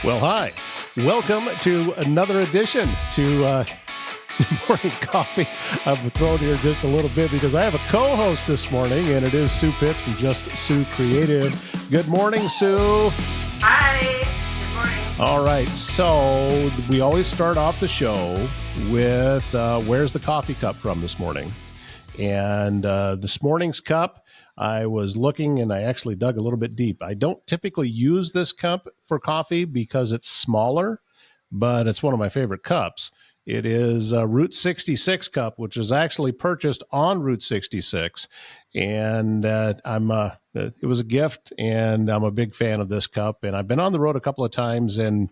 Well, hi. Welcome to another edition to Morning Coffee. I'm thrown here just a little bit because I have a co-host this morning, and it is Sue Pitts from Just Sue Creative. Good morning, Sue. Hi. Good morning. All right. So we always start off the show with where's the coffee cup from this morning? And this morning's cup, I was looking and I actually dug a little bit deep. I don't typically use this cup for coffee because it's smaller, but it's one of my favorite cups. It is a Route 66 cup, which is actually purchased on Route 66. And it was a gift, and I'm a big fan of this cup. And I've been on the road a couple of times, and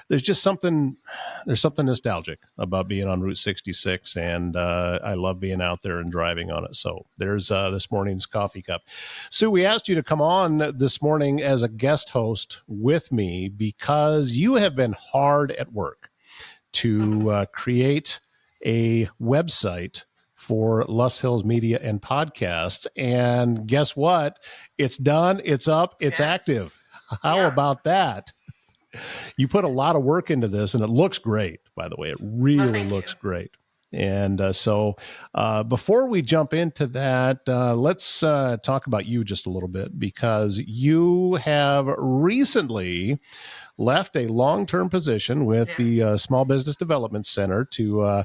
there's something nostalgic about being on Route 66, and I love being out there and driving on it. So there's this morning's coffee cup. Sue, we asked you to come on this morning as a guest host with me because you have been hard at work to create a website for Lus Hills Media and Podcasts. And guess what? It's done. It's up. It's active. How about that? You put a lot of work into this, and it looks great, by the way. It really looks great. And so before we jump into that, let's talk about you just a little bit, because you have recently left a long-term position with the Small Business Development Center to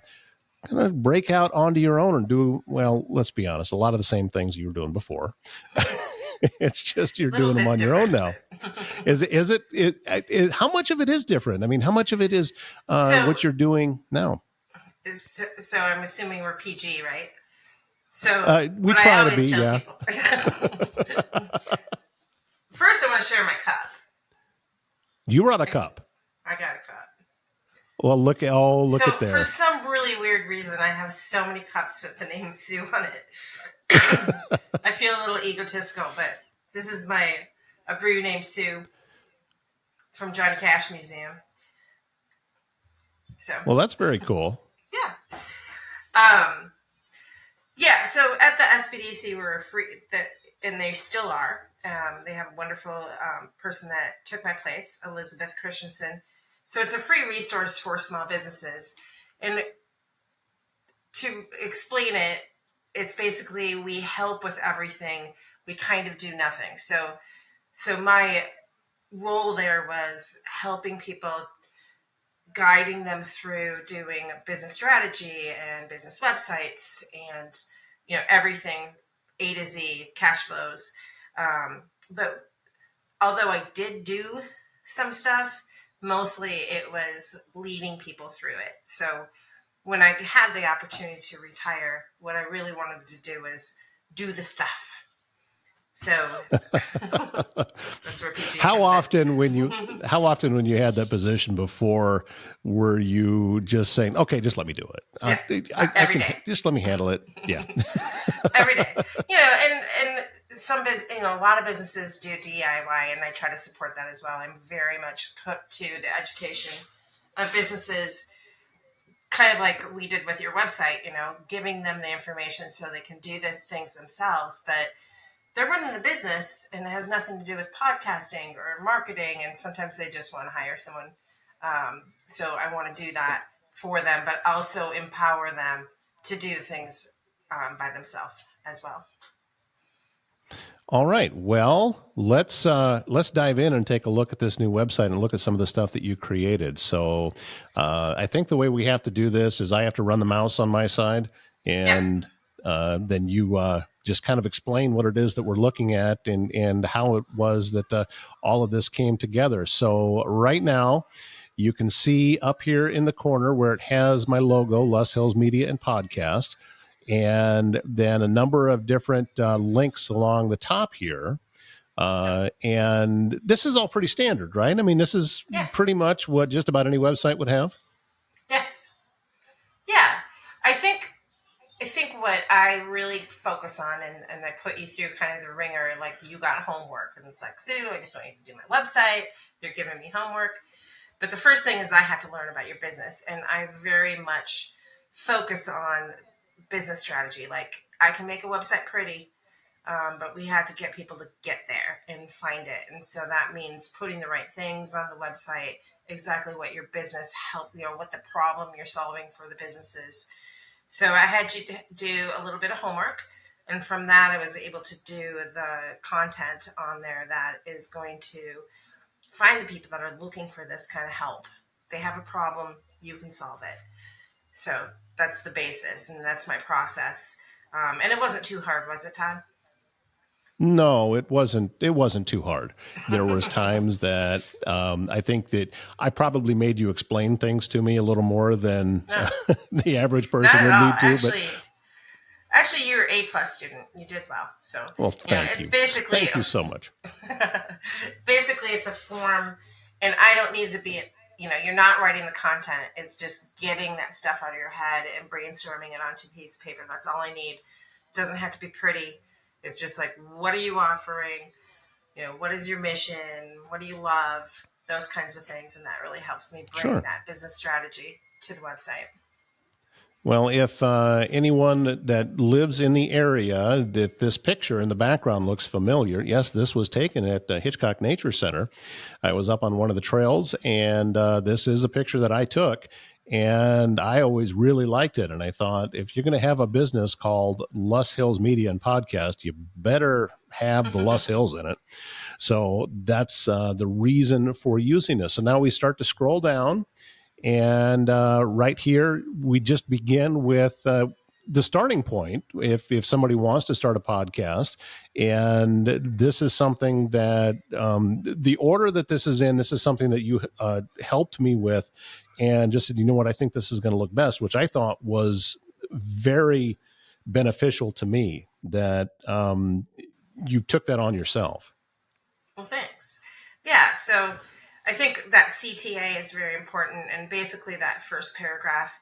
kind of break out onto your own and do, well, let's be honest, a lot of the same things you were doing before. It's just you're doing them on your own now. Is it how much of it is different? I mean, how much of it is what you're doing now? So I'm assuming we're PG, right? So we try to be, yeah. People, first, I want to share my cup. You brought a cup. I got a cup. Well, look at there. For some really weird reason, I have so many cups with the name Sue on it. I feel a little egotistical, but this is a brew named Sue from Johnny Cash Museum. So, well, that's very cool. Yeah. So at the SBDC, we're and they still are. They have a wonderful person that took my place, Elizabeth Christensen. So it's a free resource for small businesses. And to explain it, it's basically we help with everything. We kind of do nothing. So my role there was helping people, guiding them through doing business strategy and business websites and, everything A to Z, cash flows. But although I did do some stuff, mostly it was leading people through it. So when I had the opportunity to retire, what I really wanted to do is do the stuff. So that's where PG How often when you had that position before, were you just saying, okay, just let me do it? Every day. Just let me handle it. Yeah. Every day. And some a lot of businesses do DIY, and I try to support that as well. I'm very much hooked to the education of businesses, kind of like we did with your website, giving them the information so they can do the things themselves. But they're running a business and it has nothing to do with podcasting or marketing. And sometimes they just want to hire someone. So I want to do that for them, but also empower them to do things by themselves as well. All right. Well, let's dive in and take a look at this new website and look at some of the stuff that you created. So I think the way we have to do this is I have to run the mouse on my side, and then you just kind of explain what it is that we're looking at and how it was that all of this came together. So right now, you can see up here in the corner where it has my logo, Lus Hills Media and Podcasts, and then a number of different links along the top here. And this is all pretty standard, right? I mean, this is pretty much what just about any website would have. Yes. Yeah. I think what I really focus on, and I put you through kind of the ringer, like you got homework, and it's like, Sue, I just want you to do my website. You're giving me homework. But the first thing is I had to learn about your business, and I very much focus on business strategy. Like, I can make a website pretty, but we had to get people to get there and find it. And so that means putting the right things on the website, exactly what your business what the problem you're solving for the business is. So I had to do a little bit of homework. And from that, I was able to do the content on there that is going to find the people that are looking for this kind of help. They have a problem, you can solve it. So that's the basis, and that's my process. And it wasn't too hard, was it, Todd? No, it wasn't. It wasn't too hard. There was times that I think that I probably made you explain things to me a little more than No, the average not person at would all. need to. But Actually, you're A+ student. You did well. So well, thank it's you. basically Thank you so much. basically it's a form, and I don't need to be. You're not writing the content. It's just getting that stuff out of your head and brainstorming it onto a piece of paper. That's all I need. It doesn't have to be pretty. It's just like, what are you offering? What is your mission? What do you love? Those kinds of things, and that really helps me bring Sure. that business strategy to the website. Well, if anyone that lives in the area, if this picture in the background looks familiar, yes, this was taken at Hitchcock Nature Center. I was up on one of the trails, and this is a picture that I took. And I always really liked it. And I thought, if you're going to have a business called Lus Hills Media and Podcast, you better have the Lus Hills in it. So that's the reason for using this. So now we start to scroll down. And right here, we just begin with the starting point. If somebody wants to start a podcast, and this is something that the order that this is something that you helped me with, and just said, you know what, I think this is going to look best, which I thought was very beneficial to me. That you took that on yourself. Well, thanks. Yeah, so I think that CTA is very important, and basically that first paragraph,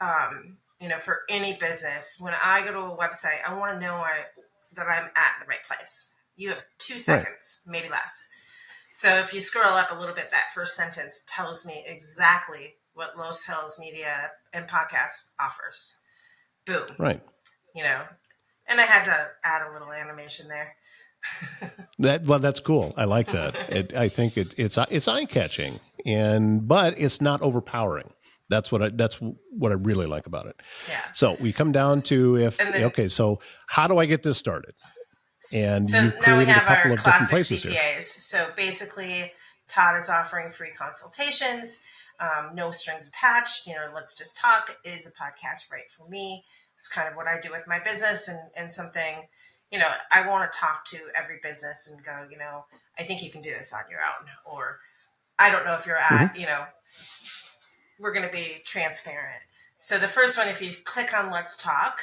for any business, when I go to a website, I want to know that I'm at the right place. You have 2 seconds, maybe less. So if you scroll up a little bit, that first sentence tells me exactly what Lus Hills Media and Podcast offers. Boom. Right. And I had to add a little animation there. That's cool. I like that. I think it's eye catching, but it's not overpowering. That's what I really like about it. Yeah. So we come down to so how do I get this started? And so you've now we created have a couple our of different classic places CTAs. here. So basically, Todd is offering free consultations, no strings attached. Let's just talk. Is a podcast right for me? It's kind of what I do with my business, and something. I want to talk to every business and go, I think you can do this on your own, or I don't know if you're at, we're going to be transparent. So the first one, if you click on Let's Talk,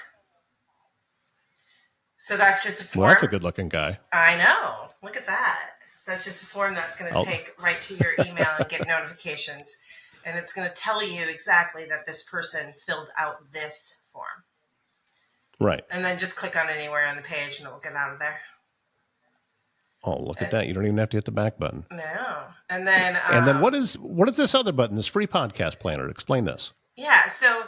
so that's just a form. Well, that's a good looking guy. I know. Look at that. That's just a form that's going to take right to your email and get notifications. And it's going to tell you exactly that this person filled out this form. Right. And then just click on anywhere on the page and it will get out of there. Oh, look at that. You don't even have to hit the back button. No. And then what is this other button, this free podcast planner? Explain this. Yeah, so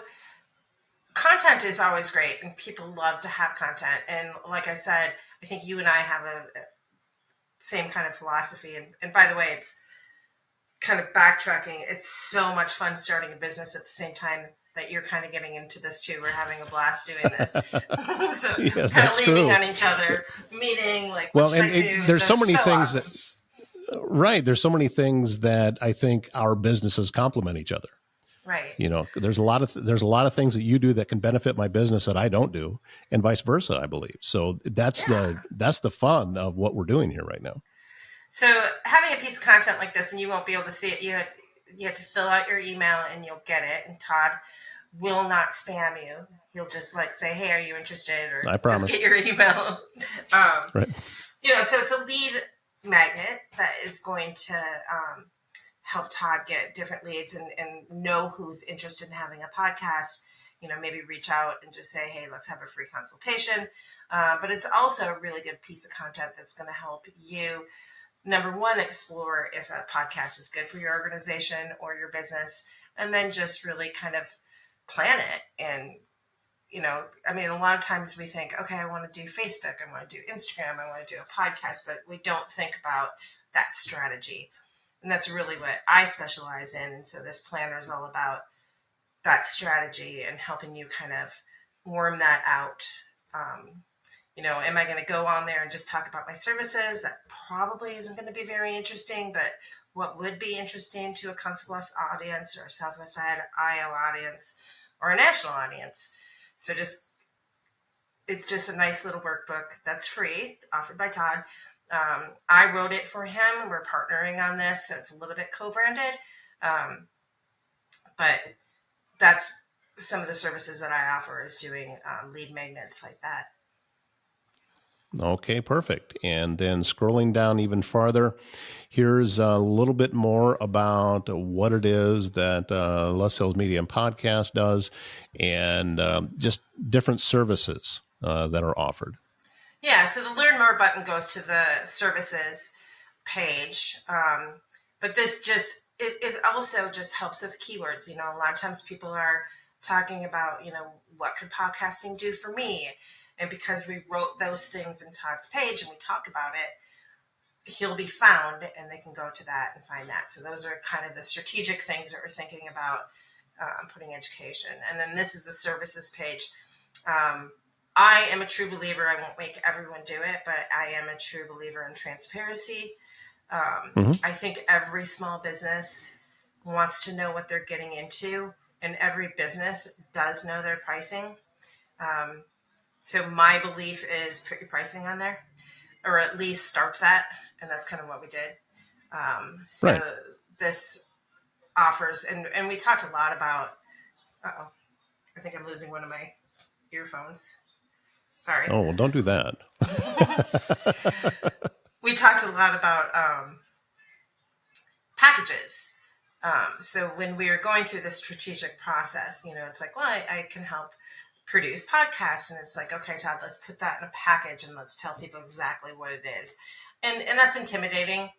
content is always great and people love to have content. And like I said, I think you and I have a same kind of philosophy. And by the way, it's kind of backtracking. It's so much fun starting a business at the same time that you're kind of getting into this too. We're having a blast doing this. So yeah, kind of leaning on each other, meeting, like, what should I do? There's so many things awesome. Right. There's so many things that I think our businesses complement each other. Right. There's a lot of things that you do that can benefit my business that I don't do, and vice versa, I believe. So that's the fun of what we're doing here right now. So having a piece of content like this, and you won't be able to see it, you have to fill out your email and you'll get it. And Todd will not spam you. He'll just say, hey, are you interested? Or I promise. Just get your email. Right. So it's a lead magnet that is going to help Todd get different leads and know who's interested in having a podcast. Maybe reach out and just say, hey, let's have a free consultation. But it's also a really good piece of content that's going to help you, number one, explore if a podcast is good for your organization or your business, and then just really kind of plan it and I mean, a lot of times we think, okay, I want to do Facebook, I want to do Instagram, I want to do a podcast, but we don't think about that strategy. And that's really what I specialize in. And so this planner is all about that strategy and helping you kind of worm that out. Am I going to go on there and just talk about my services? That probably isn't going to be very interesting, but what would be interesting to a Council Bluffs audience or a Southwest Iowa audience or a national audience? So it's just a nice little workbook that's free, offered by Todd. I wrote it for him. We're partnering on this, so it's a little bit co-branded. But that's some of the services that I offer, is doing lead magnets like that. Okay, perfect. And then scrolling down even farther, here's a little bit more about what it is that Les Hills Media and Podcast does, and just different services that are offered. Yeah, so the Learn More button goes to the services page. But this it also just helps with keywords. A lot of times people are talking about, what could podcasting do for me? And because we wrote those things in Todd's page and we talk about it, he'll be found and they can go to that and find that. So those are kind of the strategic things that we're thinking about putting education. And then this is the services page. I am a true believer. I won't make everyone do it, but I am a true believer in transparency. I think every small business wants to know what they're getting into, and every business does know their pricing. So my belief is put your pricing on there, or at least starts at, and that's kind of what we did. Right. This offers, and we talked a lot about, I think I'm losing one of my earphones. Sorry. Oh, well, don't do that. We talked a lot about packages. So when we were going through the strategic process, it's like, well, I can help produce podcasts. And it's like, okay, Todd, let's put that in a package and let's tell people exactly what it is. And that's intimidating.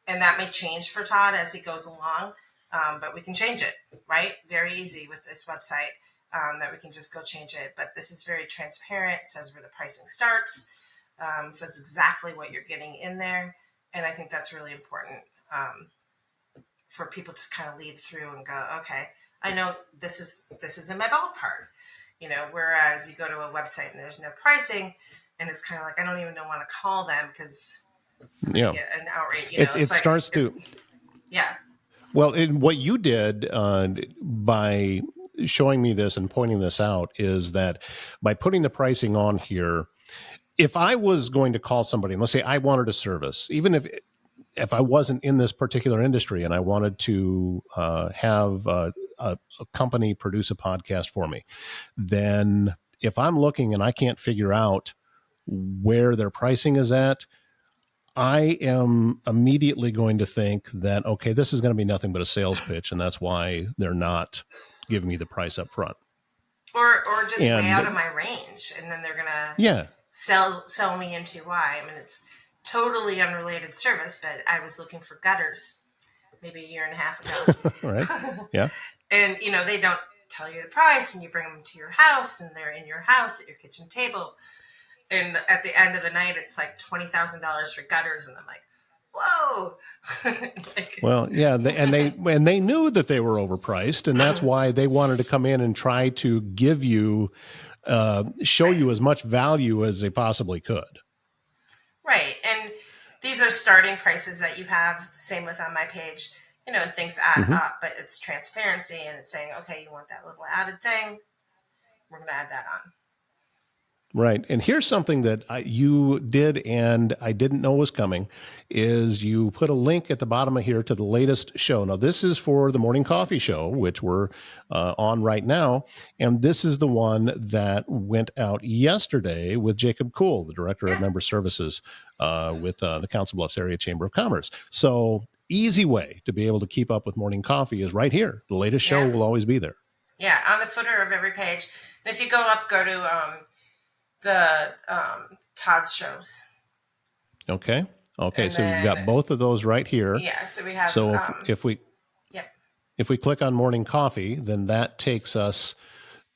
And that may change for Todd as he goes along. But we can change it, right? Very easy with this website, that we can just go change it. But this is very transparent, says where the pricing starts, says exactly what you're getting in there. And I think that's really important for people to kind of lead through and go, okay, I know this is in my ballpark. Whereas you go to a website and there's no pricing, and it's kind of like, I don't even want to call them because Yeah, get an outrage. it It's like, starts to. Yeah. Well, what you did by showing me this and pointing this out is that by putting the pricing on here, if I was going to call somebody, and let's say I wanted a service, even if I wasn't in this particular industry and I wanted to have a company produce a podcast for me, then if I'm looking and I can't figure out where their pricing is at, I am immediately going to think that, okay, this is going to be nothing but a sales pitch, and that's why they're not giving me the price up front. Or just way out of my range, and then they're gonna sell me into why. I mean, it's totally unrelated service, but I was looking for gutters maybe a year and a half ago. Right. Yeah. And they don't tell you the price, and you bring them to your house, and they're in your house at your kitchen table. And at the end of the night, it's like $20,000 for gutters, and I'm like, whoa. Well, yeah, they knew that they were overpriced, and that's why they wanted to come in and try to give you, show you as much value as they possibly could. Right, and these are starting prices that you have. Same with on my page, and things add up, but it's transparency, and it's saying, okay, you want that little added thing, we're going to add that on. Right. And here's something that you did and I didn't know was coming, is you put a link at the bottom of here to the latest show. Now, this is for the Morning Coffee Show, which we're on right now. And this is the one that went out yesterday with Jacob Kuhl, the Director of Member Services with the Council Bluffs Area Chamber of Commerce. So easy way to be able to keep up with Morning Coffee is right here. The latest show will always be there. Yeah, on the footer of every page. And if you go up, go to the Todd's shows. Okay. And so we've got both of those right here. Yeah. So we have. So if we click on Morning Coffee, then that takes us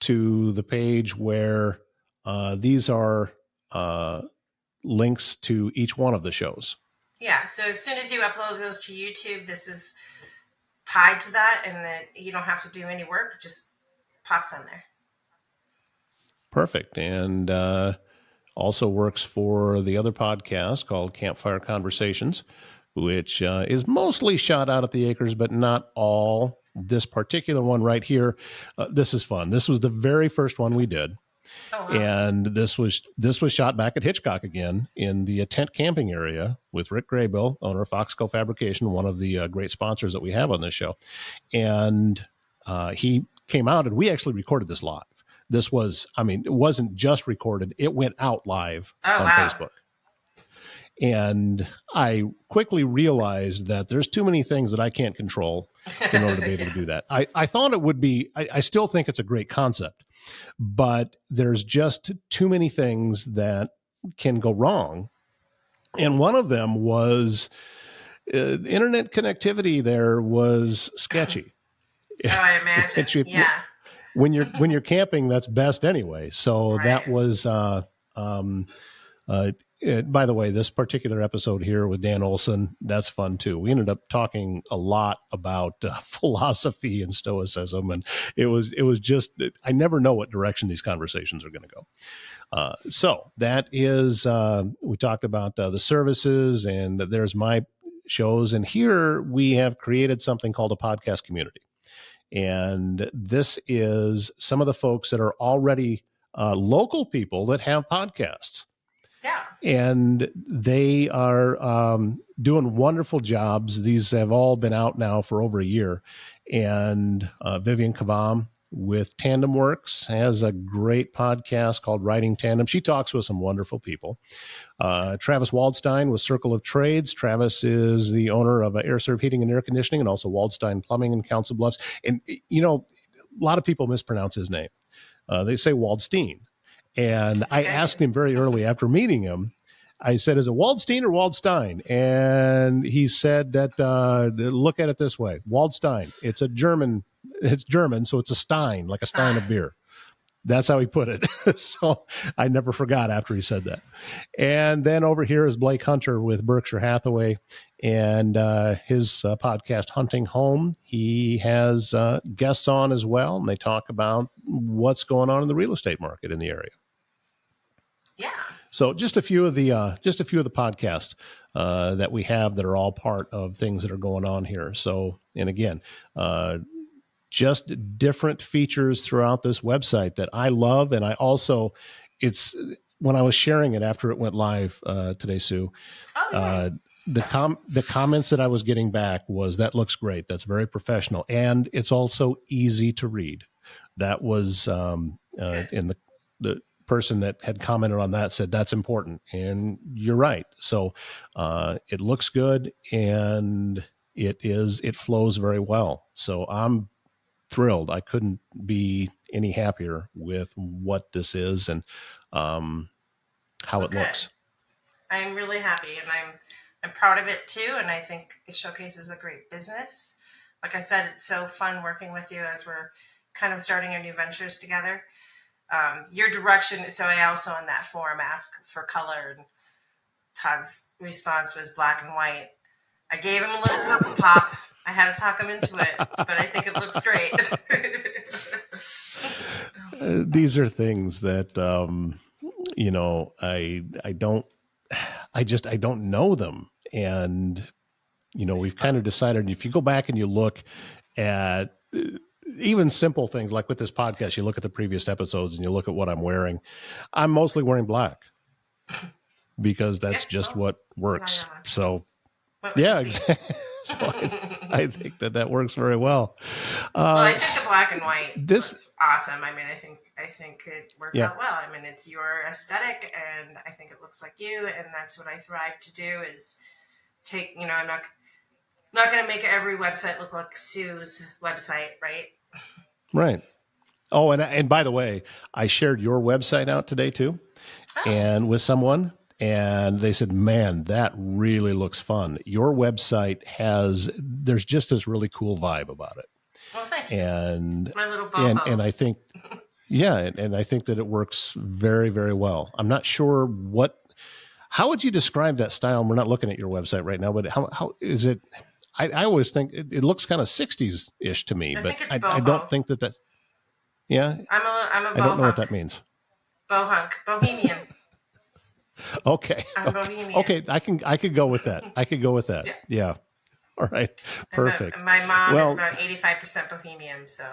to the page where these are links to each one of the shows. Yeah. So as soon as you upload those to YouTube, this is tied to that, and then you don't have to do any work. It just pops on there. Perfect. And also works for the other podcast called Campfire Conversations, which is mostly shot out at the acres, but not all. This particular one right here, this is fun. This was the very first one we did. Oh, wow. And this was shot back at Hitchcock again in the tent camping area with Rick Graybill, owner of Foxco Fabrication, one of the great sponsors that we have on this show. And he came out, and we actually recorded this live. This was, it wasn't just recorded, it went out live on Facebook. And I quickly realized that there's too many things that I can't control in order to be able to do that. I thought it would be, I still think it's a great concept, but there's just too many things that can go wrong. And one of them was internet connectivity there was sketchy. Oh, I imagine. Yeah. When you're camping, that's best anyway. So right. That was, by the way, this particular episode here with Dan Olson, that's fun too. We ended up talking a lot about philosophy and stoicism, and it was just, I never know what direction these conversations are going to go. So that is, we talked about the services, and there's my shows, and here we have created something called a podcast community. And this is some of the folks that are already local people that have podcasts. Yeah. And they are doing wonderful jobs. These have all been out now for over a year. And Vivian Kavam with Tandem Works has a great podcast called Writing Tandem. She talks with some wonderful people. Travis Waldstein with Circle of Trades. Travis is the owner of AirServe Heating and Air Conditioning, and also Waldstein Plumbing in Council Bluffs. And, a lot of people mispronounce his name. They say Waldstein. And I asked him very early after meeting him, I said, is it Waldstein or Waldstein? And he said that, look at it this way, Waldstein, it's German, so it's a Stein, like a Stein of beer. That's how he put it. So I never forgot after he said that. And then over here is Blake Hunter with Berkshire Hathaway and his podcast, Hunting Home. He has guests on as well, and they talk about what's going on in the real estate market in the area. Yeah. So just a few of the podcasts that we have that are all part of things that are going on here. So, and again, just different features throughout this website that I love. And I also, it's when I was sharing it after it went live today, Sue, the comments that I was getting back was, that looks great. That's very professional. And it's also easy to read. That was in the person that had commented on that said that's important, and you're right. So it looks good, and it flows very well. So I'm thrilled. I couldn't be any happier with what this is and how it looks. I'm really happy, and I'm proud of it too. And I think it showcases a great business. Like I said, it's so fun working with you as we're kind of starting our new ventures together. Your direction. So I also on that forum asked for color, and Todd's response was black and white. I gave him a little purple pop. I had to talk him into it, but I think it looks great. These are things that, I don't know them. And, we've kind of decided, if you go back and you look at even simple things like with this podcast, you look at the previous episodes and you look at what I'm wearing. I'm mostly wearing black because that's what works. So, exactly. So I think that works very well. I think the black and white looks awesome. I think it worked out well. It's your aesthetic, and I think it looks like you, and that's what I thrive to do is take, I'm not going to make every website look like Sue's website, right? Right. Oh, and by the way, I shared your website out today too, and with someone. And they said, man, that really looks fun. Your website there's just this really cool vibe about it. Well, thank you. And it's my little boho. And I think, Yeah, and I think that it works very, very well. I'm not sure how would you describe that style? We're not looking at your website right now, but how is it? I always think it looks kind of 60s ish to me, I but think it's I don't boho. think that, yeah, I'm a I don't know what bohunk, that means. bohemian. Okay. I'm Okay. bohemian. Okay. I could go with that. I could go with that. Yeah. Yeah. All right. Perfect. My mom is Well, about 85% bohemian, so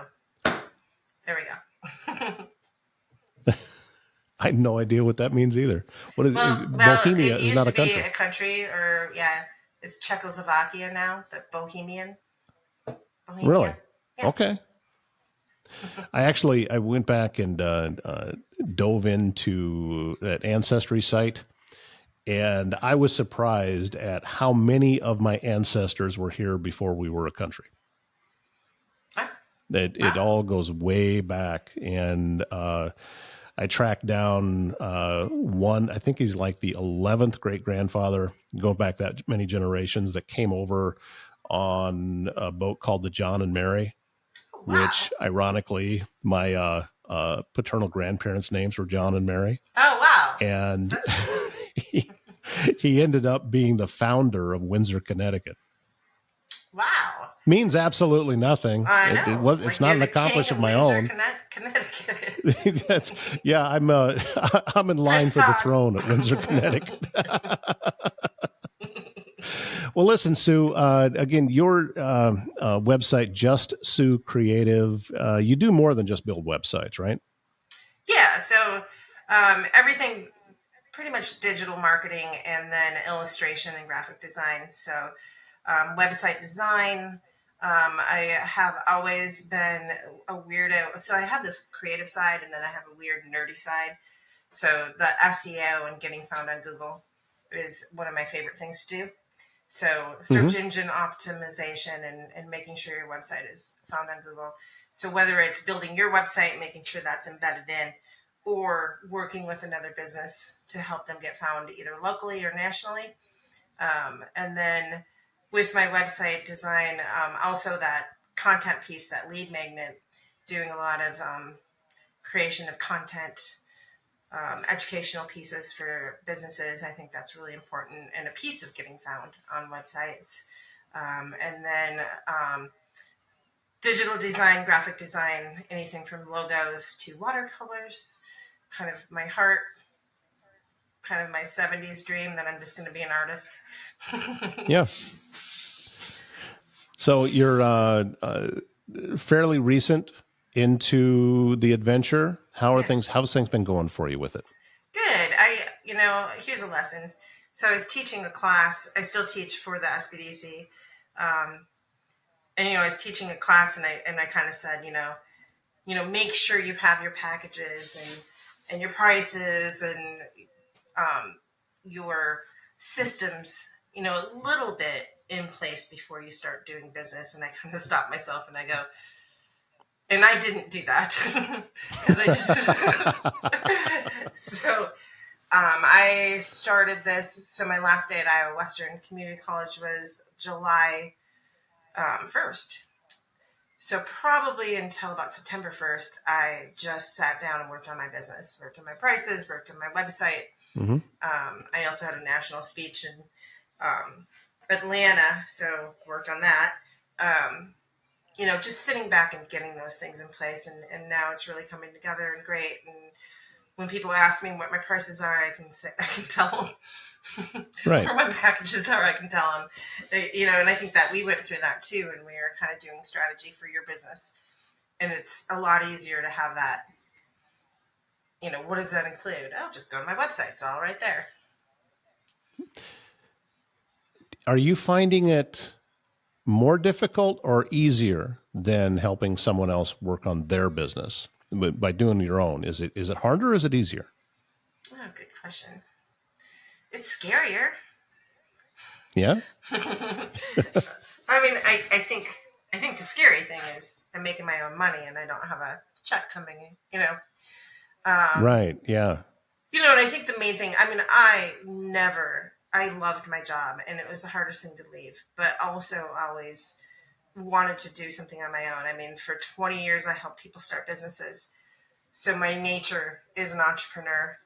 there we go. I have no idea what that means either. What Well, Bohemia it is used not to a be country. a country, or yeah, it's Czechoslovakia now, but Bohemian, Really? Bohemia, yeah. Okay. I went back and dove into that ancestry site, and I was surprised at how many of my ancestors were here before we were a country. Ah, It wow. all goes way back, and I tracked down one. I think he's like the 11th great grandfather, going back that many generations, that came over on a boat called the John and Mary, Oh, wow. which ironically, my paternal grandparents' names were John and Mary. Oh, wow. And That's cool. he, he ended up being the founder of Windsor, Connecticut. Wow. Means absolutely nothing. I know. It's Like not you're an the king accomplishment of of my Windsor, own. Connecticut. That's, yeah, I'm in line Prince for the Tom. throne at Windsor, Connecticut. Well, listen, Sue. Again, your website, Just Sue Creative. You do more than just build websites, right? Yeah, so everything, pretty much digital marketing, and then illustration and graphic design. So website design. I have always been a weirdo. So I have this creative side, and then I have a weird nerdy side. So the SEO and getting found on Google is one of my favorite things to do. So Mm-hmm. search engine optimization, and making sure your website is found on Google. So whether it's building your website, making sure that's embedded in, or working with another business to help them get found either locally or nationally. And then with my website design, also that content piece, that lead magnet, doing a lot of creation of content, educational pieces for businesses. I think that's really important and a piece of getting found on websites. And then digital design, graphic design, anything from logos to watercolors, kind of my heart, kind of my 70s dream that I'm just going to be an artist. Yeah. So you're fairly recent into the adventure. Yes. How's things been going for you with it? Good. Here's a lesson. So I was teaching a class. I still teach for the SBDC. Um, and, I was teaching a class, and I kind of said, make sure you have your packages and your prices and your systems, a little bit in place before you start doing business. And I kind of stop myself and I go, and I didn't do that because I just, so I started this. So my last day at Iowa Western Community College was July 1st. So probably until about September 1st, I just sat down and worked on my business, worked on my prices, worked on my website. Mm-hmm. I also had a national speech in Atlanta, so worked on that. Just sitting back and getting those things in place, and now it's really coming together and great. And when people ask me what my prices are, I can tell them. Right. Or my packages are, I can tell them. And I think that we went through that too, and we were kind of doing strategy for your business, and it's a lot easier to have that. What does that include? Oh, just go to my website. It's all right there. Are you finding it more difficult or easier than helping someone else work on their business by doing your own? Is it harder or is it easier? Oh, good question. It's scarier. Yeah. I mean, I think the scary thing is I'm making my own money and I don't have a check coming in. Right. Yeah. And I think the main thing. I mean, I loved my job and it was the hardest thing to leave, but also always wanted to do something on my own. I mean, for 20 years I helped people start businesses, So my nature is an entrepreneur.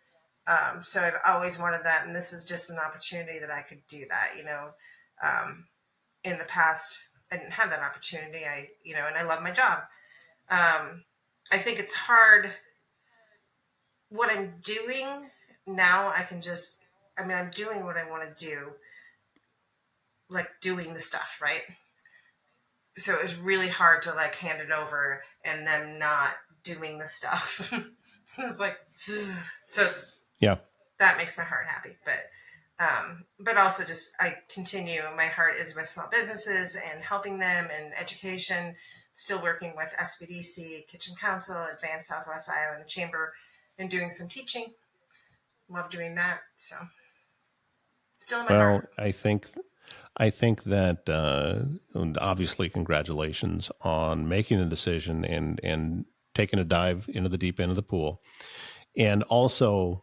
So I've always wanted that, and this is just an opportunity that I could do that. In the past, I didn't have that opportunity. And I love my job. I think it's hard. What I'm doing now, I'm doing what I want to do, like doing the stuff, right? So it was really hard to like hand it over and them not doing the stuff. It was like, so Yeah. that makes my heart happy. But also just I continue. My heart is with small businesses and helping them and education. Still working with SBDC, Kitchen Council, Advanced Southwest Iowa, and the Chamber, and doing some teaching. Love doing that. So still in my heart. I think that obviously congratulations on making the decision and taking a dive into the deep end of the pool. And also,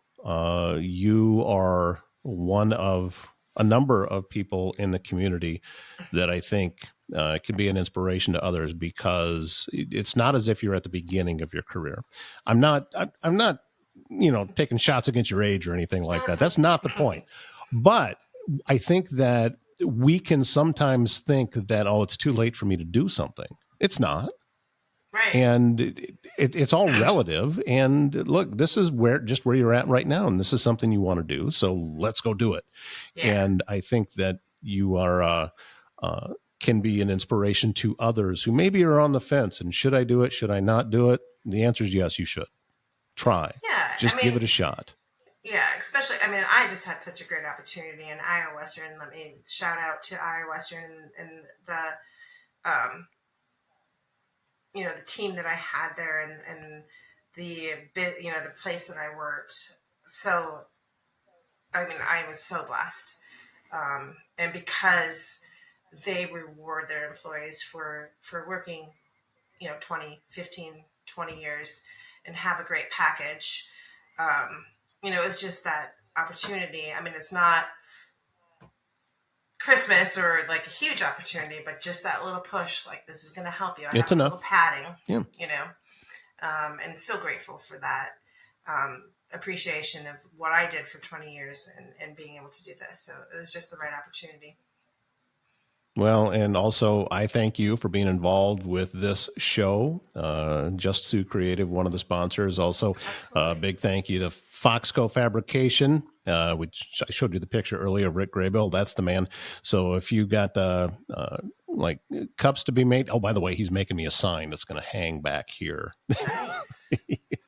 you are one of a number of people in the community that I think can be an inspiration to others, because it's not as if you're at the beginning of your career. I'm not taking shots against your age or anything like that. That's not the point. But I think that we can sometimes think that, oh, it's too late for me to do something. It's not. Right. And it's all relative. And look, this is where you're at right now. And this is something you want to do. So let's go do it. Yeah. And I think that you are, can be an inspiration to others who maybe are on the fence. And should I do it? Should I not do it? The answer is yes, you should. Try. Yeah. Just give it a shot. Yeah, especially, I just had such a great opportunity in Iowa Western. Let me shout out to Iowa Western and the, the team that I had there and the place that I worked. So, I was so blessed. And because they reward their employees for working, 15-20 years and have a great package. It's just that opportunity. It's not Christmas or like a huge opportunity, but just that little push, like this is going to help you. I It's have enough. A little padding, Yeah. And so grateful for that appreciation of what I did for 20 years and being able to do this. So it was just the right opportunity. Well, and also I thank you for being involved with this show. Just Sue Creative, one of the sponsors. Also, a big thank you to Foxco Fabrication, which I showed you the picture earlier of Rick Graybill. That's the man. So if you got like cups to be made, oh, by the way, he's making me a sign that's going to hang back here. Nice.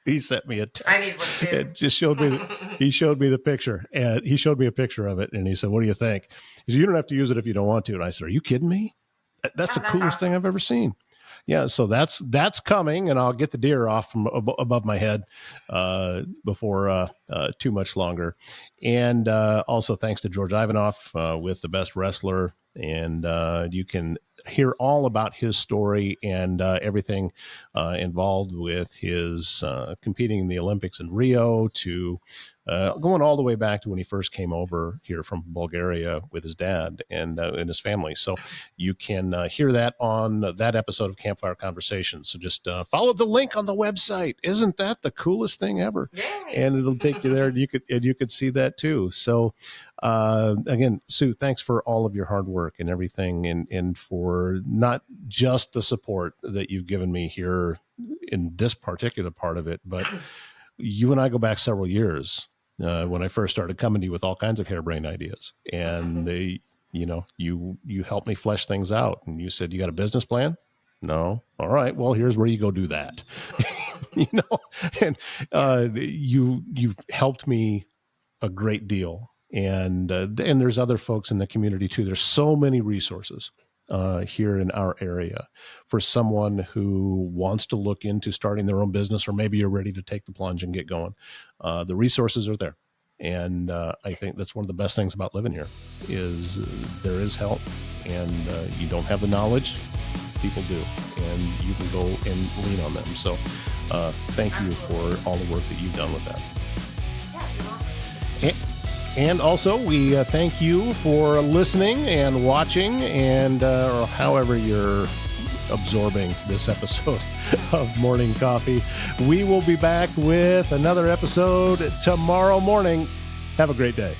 He sent me a text. I need one too. It just showed me. He showed me the picture, and he showed me a picture of it, and he said, "What do you think?" He said, "You don't have to use it if you don't want to." And I said, "Are you kidding me? That's the coolest thing I've ever seen." Yeah, so that's coming, and I'll get the deer off from above my head before too much longer. And also thanks to George Ivanoff with The Best Wrestler, and you can hear all about his story and everything involved with his competing in the Olympics in Rio to going all the way back to when he first came over here from Bulgaria with his dad and his family. So you can hear that on that episode of Campfire Conversations. So just follow the link on the website. Isn't that the coolest thing ever? Yay. And it'll take you there. And you could see that too. So again, Sue, thanks for all of your hard work and everything, and for not just the support that you've given me here in this particular part of it, but you and I go back several years. When I first started coming to you with all kinds of harebrained ideas, and you helped me flesh things out, and you said, "You got a business plan?" No. All right. Well, here's where you go do that. And you've helped me a great deal, and there's other folks in the community too. There's so many resources here in our area for someone who wants to look into starting their own business, or maybe you're ready to take the plunge and get going. The resources are there. And I think that's one of the best things about living here is there is help, and you don't have the knowledge, people do, and you can go and lean on them. So thank you for all the work that you've done with that. And also, we thank you for listening and watching, and or however you're absorbing this episode of Morning Coffee. We will be back with another episode tomorrow morning. Have a great day.